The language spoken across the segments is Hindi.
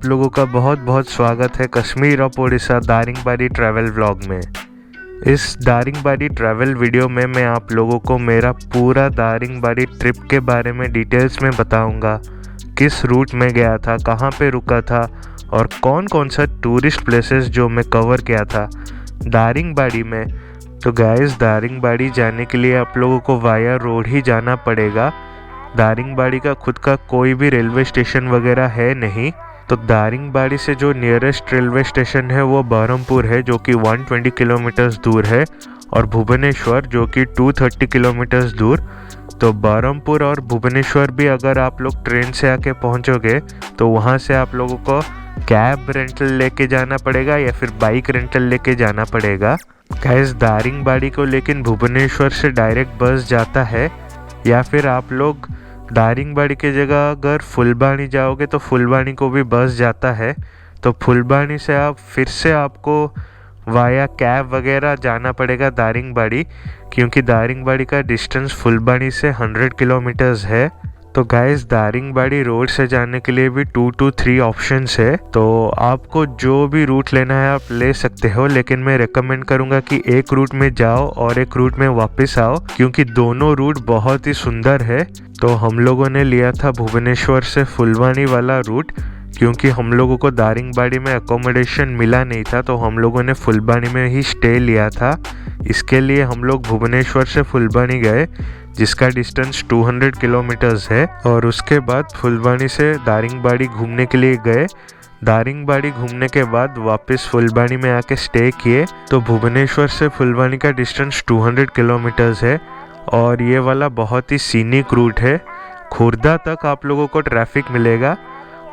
आप लोगों का बहुत बहुत स्वागत है Kashmir of Odisha Daringbadi travel vlog में। इस दारिंगबाड़ी ट्रैवल वीडियो में मैं आप लोगों को मेरा पूरा दारिंगबाड़ी ट्रिप के बारे में डिटेल्स में बताऊंगा। किस रूट में गया था, कहाँ पे रुका था और कौन कौन सा टूरिस्ट प्लेसेस जो मैं कवर किया था दारिंगबाड़ी में। तो गाइस, दारिंगबाड़ी जाने के लिए आप लोगों को वाया रोड ही जाना पड़ेगा। दारिंगबाड़ी का खुद का कोई भी रेलवे स्टेशन वगैरह है नहीं। तो दारिंगबाड़ी से जो नियरेस्ट रेलवे स्टेशन है वो बहरमपुर है, जो कि 120 किलोमीटर्स दूर है, और भुवनेश्वर जो कि 230 किलोमीटर्स दूर। तो बहरमपुर और भुवनेश्वर भी अगर आप लोग ट्रेन से आके पहुंचोगे तो वहां से आप लोगों को कैब रेंटल लेके जाना पड़ेगा या फिर बाइक रेंटल लेके जाना पड़ेगा। गाइस, दारिंगबाड़ी को लेकिन भुवनेश्वर से डायरेक्ट बस जाता है, या फिर आप लोग दारिंगबाड़ी की जगह अगर फुलबाणी जाओगे तो फुलबाणी को भी बस जाता है। तो फुलबाणी से आप फिर से आपको वाया कैब वगैरह जाना पड़ेगा दारिंगबाड़ी, क्योंकि दारिंगबाड़ी का डिस्टेंस फुलबाणी से 100 किलोमीटर्स है। तो गाइस, दारिंगबाड़ी रोड से जाने के लिए भी 2 to 3 ऑप्शंस है। तो आपको जो भी रूट लेना है आप ले सकते हो, लेकिन मैं रेकमेंड करूंगा कि एक रूट में जाओ और एक रूट में वापस आओ, क्योंकि दोनों रूट बहुत ही सुंदर है। तो हम लोगों ने लिया था भुवनेश्वर से फुलबाणी वाला रूट, क्योंकि हम लोगों को दारिंगबाड़ी में अकोमोडेशन मिला नहीं था, तो हम लोगों ने फुलबाणी में ही स्टे लिया था। इसके लिए हम लोग भुवनेश्वर से फुलबाणी गए, जिसका डिस्टेंस 200 किलोमीटर्स है, और उसके बाद फुलबाणी से दारिंगबाड़ी घूमने के लिए गए। दारिंगबाड़ी घूमने के बाद वापस फुलबाणी में आके स्टे किए। तो भुवनेश्वर से फुलबाणी का डिस्टेंस 200 किलोमीटर्स है, और ये वाला बहुत ही सीनिक रूट है। खुर्दा तक आप लोगों को ट्रैफिक मिलेगा।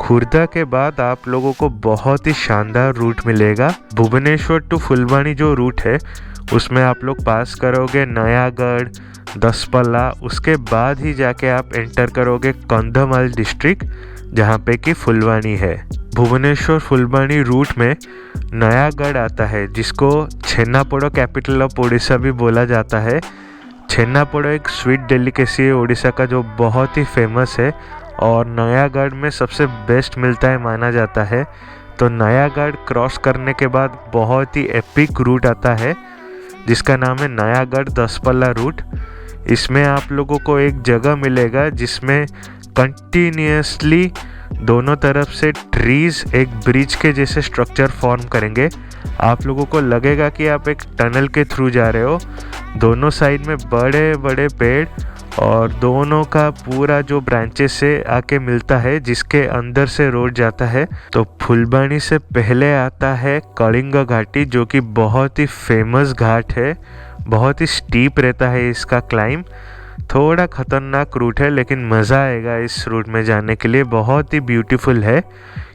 खुर्दा के बाद आप लोगों को बहुत ही शानदार रूट मिलेगा। भुवनेश्वर टू फुलबाणी जो रूट है उसमें आप लोग पास करोगे नयागढ़, दसपल्ला, उसके बाद ही जाके आप एंटर करोगे कंधमाल डिस्ट्रिक्ट, जहाँ पे कि फुलबाणी है। भुवनेश्वर फुलबाणी रूट में नयागढ़ आता है, जिसको छेन्नापोड़ा कैपिटल ऑफ ओडिशा भी बोला जाता है। छेन्नापोड़ा एक स्वीट डेलिकेसी है ओडिशा का, जो बहुत ही फेमस है और नयागढ़ में सबसे बेस्ट मिलता है माना जाता है। तो नयागढ़ क्रॉस करने के बाद बहुत ही एपिक रूट आता है, जिसका नाम है नयागढ़ दसपल्ला रूट। इसमें आप लोगों को एक जगह मिलेगा जिसमें कंटिन्यूसली दोनों तरफ से ट्रीज एक ब्रिज के जैसे स्ट्रक्चर फॉर्म करेंगे। आप लोगों को लगेगा कि आप एक टनल के थ्रू जा रहे हो। दोनों साइड में बड़े बड़े पेड़ और दोनों का पूरा जो ब्रांचेस से आके मिलता है, जिसके अंदर से रोड जाता है। तो फुलबाणी से पहले आता है कलिंग घाटी, जो कि बहुत ही फेमस घाट है। बहुत ही स्टीप रहता है इसका क्लाइंब, थोड़ा खतरनाक रूट है, लेकिन मज़ा आएगा इस रूट में जाने के लिए। बहुत ही ब्यूटीफुल है,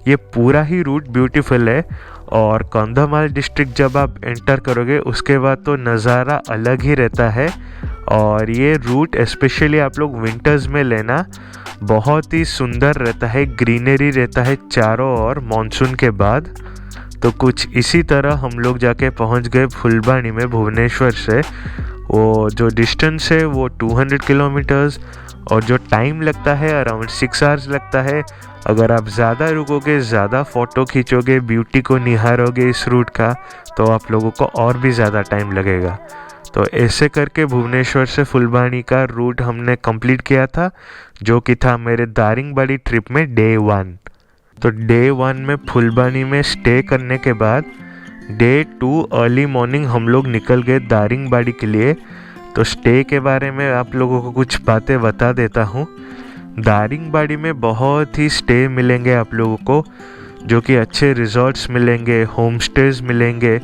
ये पूरा ही रूट ब्यूटीफुल है। और कंधमाल डिस्ट्रिक्ट जब आप एंटर करोगे उसके बाद तो नज़ारा अलग ही रहता है। और ये रूट स्पेशली आप लोग विंटर्स में लेना, बहुत ही सुंदर रहता है, ग्रीनरी रहता है चारों ओर मॉनसून के बाद। तो कुछ इसी तरह हम लोग जाके पहुंच गए फुलबाणी में भुवनेश्वर से। वो जो डिस्टेंस है वो 200 किलोमीटर्स, और जो टाइम लगता है अराउंड 6 आवर्स लगता है। अगर आप ज़्यादा रुकोगे, ज़्यादा फ़ोटो खींचोगे, ब्यूटी को निहारोगे इस रूट का, तो आप लोगों को और भी ज़्यादा टाइम लगेगा। तो ऐसे करके भुवनेश्वर से फुलबाणी का रूट हमने कंप्लीट किया था, जो कि था मेरे दारिंगबाड़ी ट्रिप में डे 1। तो डे 1 में फुलबाणी में स्टे करने के बाद डे 2 अर्ली मॉर्निंग हम लोग निकल गए दारिंगबाड़ी के लिए। तो स्टे के बारे में आप लोगों को कुछ बातें बता देता हूँ। दारिंगबाड़ी में बहुत ही स्टे मिलेंगे आप लोगों को, जो कि अच्छे रिजॉर्ट्स मिलेंगे, होम स्टेज मिलेंगे।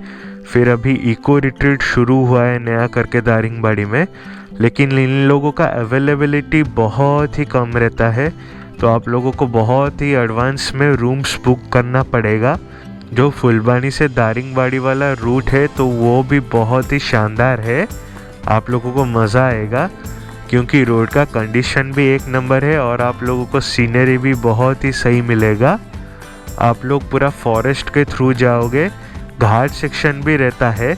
फिर अभी इको रिट्रीट शुरू हुआ है नया करके दारिंगबाड़ी में, लेकिन इन लोगों का अवेलेबिलिटी बहुत ही कम रहता है। तो आप लोगों को बहुत ही एडवांस में रूम्स बुक करना पड़ेगा। जो फुलबाणी से दारिंगबाड़ी वाला रूट है तो वो भी बहुत ही शानदार है, आप लोगों को मज़ा आएगा, क्योंकि रोड का कंडीशन भी एक नंबर है और आप लोगों को सीनरी भी बहुत ही सही मिलेगा। आप लोग पूरा फॉरेस्ट के थ्रू जाओगे, घाट सेक्शन भी रहता है,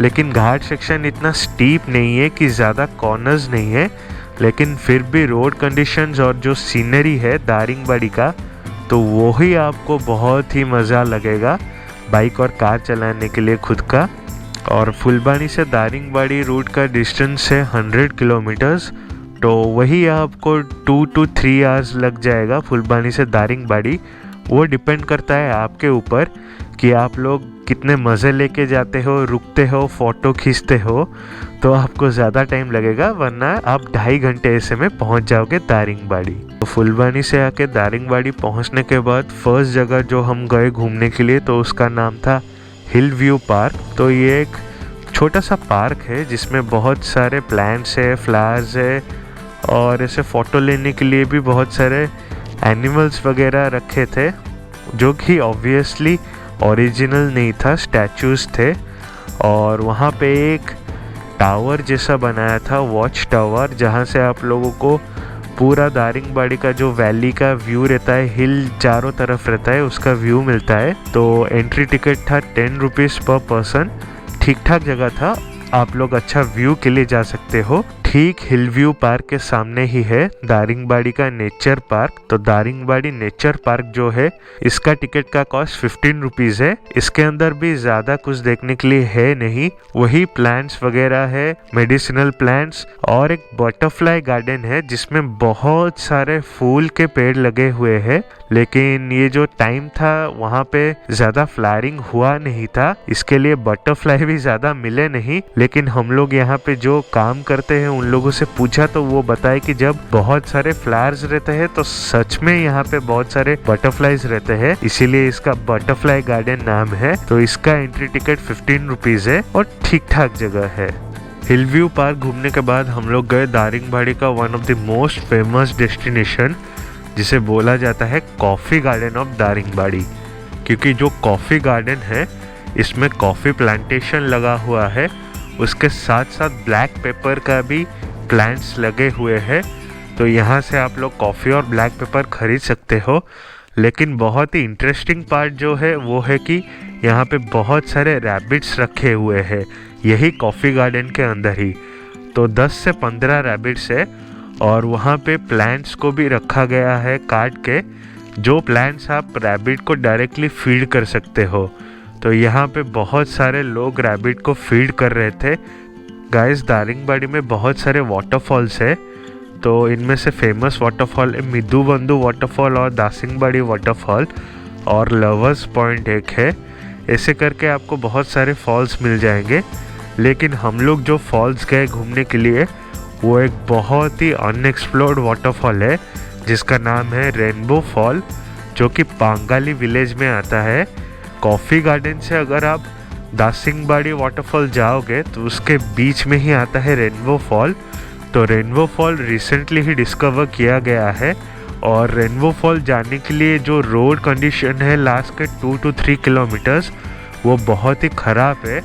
लेकिन घाट सेक्शन इतना स्टीप नहीं है कि ज़्यादा कॉर्नर्स नहीं है, लेकिन फिर भी रोड कंडीशंस और जो सीनरी है दारिंगबाड़ी का, तो वो ही आपको बहुत ही मज़ा लगेगा बाइक और कार चलाने के लिए खुद का। और फुलबानी से दारिंगबाड़ी रूट का डिस्टेंस है 100 किलोमीटर्स, तो वही आपको 2 to 3 आवर्स लग जाएगा फुलबानी से दारिंगबाड़ी। वो डिपेंड करता है आपके ऊपर कि आप लोग कितने मज़े लेके जाते हो, रुकते हो, फ़ोटो खींचते हो, तो आपको ज़्यादा टाइम लगेगा, वरना आप 2.5 घंटे ऐसे में पहुंच जाओगे दारिंगबाड़ी। तो फुलबानी से आके दारिंगबाड़ी पहुंचने के बाद फर्स्ट जगह जो हम गए घूमने के लिए तो उसका नाम था हिल व्यू पार्क। तो ये एक छोटा सा पार्क है जिसमें बहुत सारे प्लांट्स है, फ्लावर्स है, और ऐसे फ़ोटो लेने के लिए भी बहुत सारे एनिमल्स वगैरह रखे थे, जो कि ऑब्वियसली ओरिजिनल नहीं था, स्टैचूज़ थे। और वहाँ पे एक टावर जैसा बनाया था, वॉच टावर, जहाँ से आप लोगों को पूरा दारिंगबाड़ी का जो वैली का व्यू रहता है, हिल चारों तरफ रहता है, उसका व्यू मिलता है। तो एंट्री टिकट था 10 रुपीज़ पर पर्सन। ठीक ठाक जगह था, आप लोग अच्छा व्यू के लिए जा सकते हो। ठीक हिल व्यू पार्क के सामने ही है दारिंगबाड़ी का नेचर पार्क। तो दारिंगबाड़ी नेचर पार्क जो है, इसका टिकट का कॉस्ट 15 रुपीज़ है। इसके अंदर भी ज़्यादा कुछ देखने के लिए है नहीं, वही प्लांट्स वगैरह है, मेडिसिनल प्लांट्स, और एक बटरफ्लाई गार्डन है जिसमें बहुत सारे फूल के पेड़ लगे हुए हैं। लेकिन ये जो टाइम था वहाँ पे ज़्यादा फ्लावरिंग हुआ नहीं था, इसके लिए बटरफ्लाई भी ज़्यादा मिले नहीं। लेकिन हम लोग यहाँ पे जो काम करते हैं उन लोगों से पूछा तो वो बताए कि जब बहुत सारे फ्लावर्स रहते हैं तो सच में यहाँ पे बहुत सारे बटरफ्लाईज रहते हैं, इसीलिए इसका बटरफ्लाई गार्डन नाम है। तो इसका एंट्री टिकट 15 रुपीज़ है और ठीक ठाक जगह है। हिल व्यू पार्क घूमने के बाद हम लोग गए दारिंगबाड़ी का one of the most famous destination, जिसे बोला जाता है कॉफ़ी गार्डन ऑफ दारिंगबाड़ी। क्योंकि जो कॉफ़ी गार्डन है इसमें कॉफ़ी प्लांटेशन लगा हुआ है, उसके साथ साथ ब्लैक पेपर का भी प्लांट्स लगे हुए हैं। तो यहाँ से आप लोग कॉफ़ी और ब्लैक पेपर खरीद सकते हो। लेकिन बहुत ही इंटरेस्टिंग पार्ट जो है वो है कि यहाँ पे बहुत सारे रैबिट्स रखे हुए हैं, यही कॉफ़ी गार्डन के अंदर ही। तो 10 से 15 रैबिट्स है, और वहाँ पे प्लांट्स को भी रखा गया है काट के, जो प्लांट्स आप रैबिट को डायरेक्टली फीड कर सकते हो। तो यहाँ पे बहुत सारे लोग रैबिट को फीड कर रहे थे। गाइस, दारिंगबाड़ी में बहुत सारे वाटरफॉल्स है, तो इनमें से फेमस वाटरफॉल है मिदुबंदु वाटरफॉल और दासिंगबाड़ी वाटरफॉल, और लवर्स पॉइंट एक है। ऐसे करके आपको बहुत सारे फॉल्स मिल जाएंगे। लेकिन हम लोग जो फॉल्स गए घूमने के लिए वो एक बहुत ही अनएक्सप्लोर्ड वाटरफॉल है जिसका नाम है रेनबो फॉल, जो कि पांगाली विलेज में आता है। कॉफ़ी गार्डन से अगर आप दासिंगबाड़ी वाटरफॉल जाओगे तो उसके बीच में ही आता है रेनबो फॉल। तो रेनबो फॉल रिसेंटली ही डिस्कवर किया गया है, और रेनबो फॉल जाने के लिए जो रोड कंडीशन है लास्ट के 2 to 3 किलोमीटर्स वो बहुत ही ख़राब है।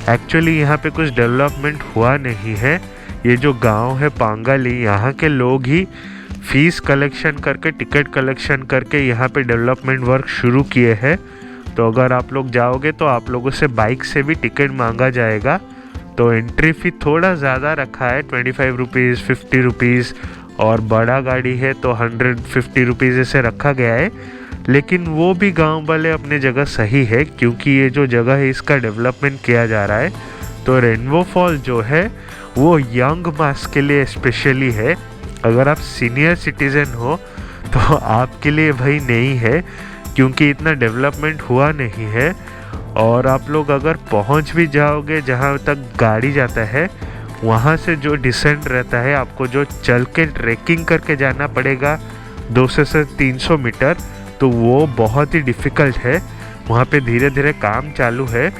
एक्चुअली यहाँ पे कुछ डेवलपमेंट हुआ नहीं है। ये जो गांव है पांगाली, यहाँ के लोग ही फीस कलेक्शन करके, टिकट कलेक्शन करके यहाँ पे डेवलपमेंट वर्क शुरू किए हैं। तो अगर आप लोग जाओगे तो आप लोगों से बाइक से भी टिकट मांगा जाएगा। तो एंट्री फ़ी थोड़ा ज़्यादा रखा है, 25 रुपीज़, 50 रुपीज़, और बड़ा गाड़ी है तो 150 रुपीज़ ऐसे रखा गया है। लेकिन वो भी गांव वाले अपने जगह सही है, क्योंकि ये जो जगह है इसका डेवलपमेंट किया जा रहा है। तो रेनबो फॉल जो है वो यंग मास के लिए स्पेशली है। अगर आप सीनियर सिटीज़न हो तो आपके लिए भाई नहीं है, क्योंकि इतना डेवलपमेंट हुआ नहीं है। और आप लोग अगर पहुंच भी जाओगे जहां तक गाड़ी जाता है, वहां से जो डिसेंट रहता है, आपको जो चल के ट्रैकिंग करके जाना पड़ेगा 200 से 300 मीटर, तो वो बहुत ही डिफ़िकल्ट है। वहाँ पे धीरे धीरे काम चालू है।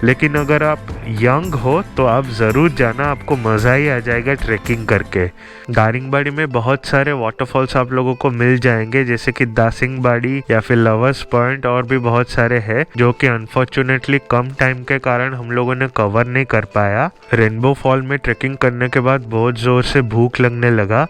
लेकिन अगर आप यंग हो तो आप ज़रूर जाना, आपको मज़ा ही आ जाएगा ट्रैकिंग करके। दारिंगबाड़ी में बहुत सारे वाटरफॉल्स आप लोगों को मिल जाएंगे, जैसे कि दासिंगबाड़ी या फिर लवर्स पॉइंट, और भी बहुत सारे हैं जो कि अनफॉर्चुनेटली कम टाइम के कारण हम लोगों ने कवर नहीं कर पाया। रेनबो फॉल में ट्रैकिंग करने के बाद बहुत ज़ोर से भूख लगने लगा,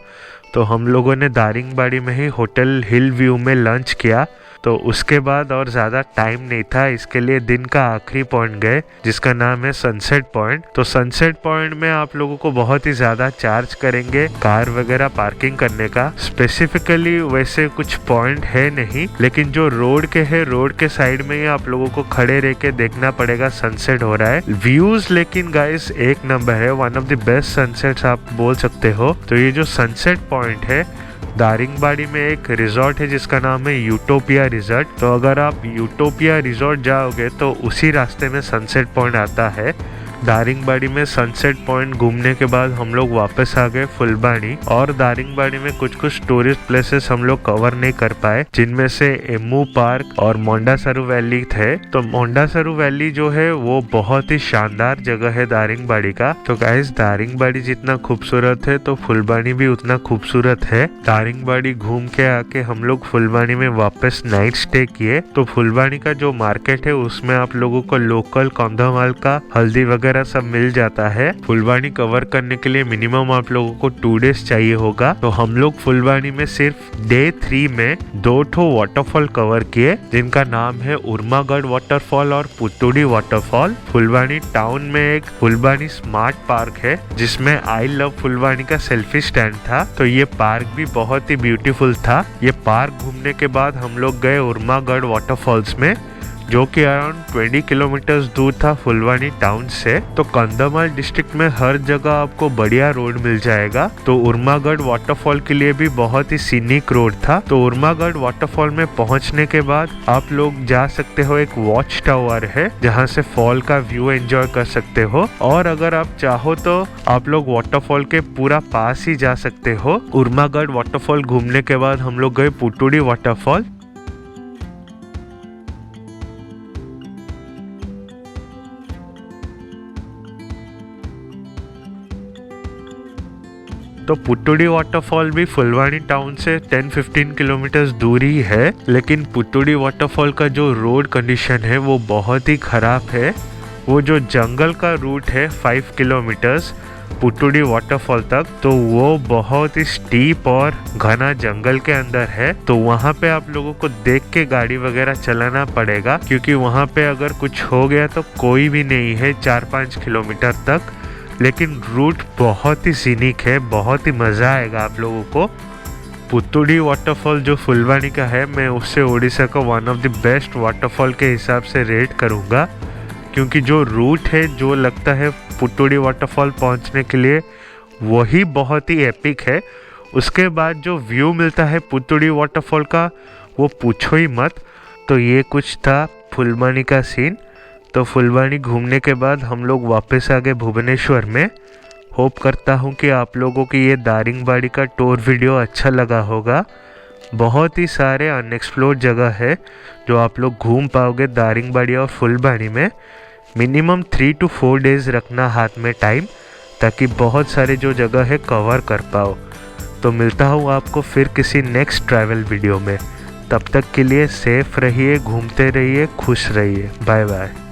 तो हम लोगों ने दारिंगबाड़ी में ही होटल हिल व्यू में लंच किया। तो उसके बाद और ज़्यादा टाइम नहीं था, इसके लिए दिन का आखिरी पॉइंट गए जिसका नाम है सनसेट पॉइंट। तो सनसेट पॉइंट में आप लोगों को बहुत ही ज़्यादा चार्ज करेंगे कार वगैरह पार्किंग करने का। स्पेसिफिकली वैसे कुछ पॉइंट है नहीं, लेकिन जो रोड के है, रोड के साइड में ही आप लोगों को खड़े रह के देखना पड़ेगा सनसेट हो रहा है। व्यूज लेकिन गाइस एक नंबर है, one of the best sunsets आप बोल सकते हो। तो ये जो सनसेट पॉइंट है, दारिंगबाड़ी में एक रिजॉर्ट है जिसका नाम है यूटोपिया रिजॉर्ट। तो अगर आप यूटोपिया रिजॉर्ट जाओगे तो उसी रास्ते में सनसेट पॉइंट आता है। दारिंगबाड़ी में सनसेट पॉइंट घूमने के बाद हम लोग वापस आ गए फुलबाणी, और दारिंगबाड़ी में कुछ कुछ टूरिस्ट प्लेसेस हम लोग कवर नहीं कर पाए, जिनमें से एमू पार्क और मोंडासरू वैली थे। तो मोंडासरू वैली जो है वो बहुत ही शानदार जगह है दारिंगबाड़ी का। तो गाइस दारिंगबाड़ी जितना खूबसूरत है तो फुलबाणी भी उतना खूबसूरत है। दारिंगबाड़ी घूम के आके हम लोग फुलबाणी में वापस नाइट स्टे किए। तो फुलबाणी का जो मार्केट है उसमें आप लोगों को लोकल कंधमाल का हल्दी वगैरह सब मिल जाता है। फुलबाणी कवर करने के लिए मिनिमम आप लोगों को 2 डेज चाहिए होगा। तो हम लोग फुलबाणी में सिर्फ डे 3 में 2 वाटरफॉल कवर किए, जिनका नाम है उर्मागढ़ वाटरफॉल और पुतुडी वाटरफॉल। फुलबाणी टाउन में एक फुलबाणी स्मार्ट पार्क है जिसमें आई लव फुलबाणी का सेल्फी स्टैंड था। तो ये पार्क भी बहुत ही ब्यूटीफुल था। ये पार्क घूमने के बाद हम लोग गए उर्मागढ़ वाटरफॉल्स में, जो कि अराउंड 20 किलोमीटर्स दूर था फुलबाणी टाउन से। तो कंधमाल डिस्ट्रिक्ट में हर जगह आपको बढ़िया रोड मिल जाएगा। तो उर्मागढ़ वाटरफॉल के लिए भी बहुत ही सीनिक रोड था। तो उर्मागढ़ वाटरफॉल में पहुंचने के बाद आप लोग जा सकते हो, एक वॉच टावर है जहां से फॉल का व्यू एंजॉय कर सकते हो। और अगर आप चाहो तो आप लोग वाटरफॉल के पूरा पास ही जा सकते हो। उर्मागढ़ वाटरफॉल घूमने के बाद हम लोग गए पुतुडी वाटरफॉल। तो पुतुडी वाटरफॉल भी फुलबाणी टाउन से 10-15 किलोमीटर्स दूर ही है, लेकिन पुतुडी वाटरफॉल का जो रोड कंडीशन है वो बहुत ही खराब है। वो जो जंगल का रूट है 5 किलोमीटर्स पुतुडी वाटरफॉल तक, तो वो बहुत ही स्टीप और घना जंगल के अंदर है। तो वहाँ पे आप लोगों को देख के गाड़ी वगैरह चलाना पड़ेगा, क्योंकि वहाँ पे अगर कुछ हो गया तो कोई भी नहीं है 4-5 किलोमीटर तक। लेकिन रूट बहुत ही सीनिक है, बहुत ही मज़ा आएगा आप लोगों को। पुतुडी वाटरफॉल जो फुलबाणी का है, मैं उससे उड़ीसा का one of the best waterfall के हिसाब से रेट करूँगा, क्योंकि जो रूट है जो लगता है पुतुडी वाटरफॉल पहुँचने के लिए वही बहुत ही एपिक है। उसके बाद जो व्यू मिलता है पुतुडी वाटरफॉल का वो पूछो ही मत। तो ये कुछ था फुलबाणी का सीन। तो फुलबाणी घूमने के बाद हम लोग वापस आ गए भुवनेश्वर में। होप करता हूँ कि आप लोगों की ये दारिंगबाड़ी का टूर वीडियो अच्छा लगा होगा। बहुत ही सारे अनएक्सप्लोर्ड जगह है जो आप लोग घूम पाओगे दारिंगबाड़ी और फुलबाणी में। मिनिमम 3 to 4 डेज रखना हाथ में टाइम, ताकि बहुत सारे जो जगह है कवर कर पाओ। तो मिलता हूँ आपको फिर किसी नेक्स्ट ट्रैवल वीडियो में। तब तक के लिए सेफ रहिए, घूमते रहिए, खुश रहिए। Bye bye.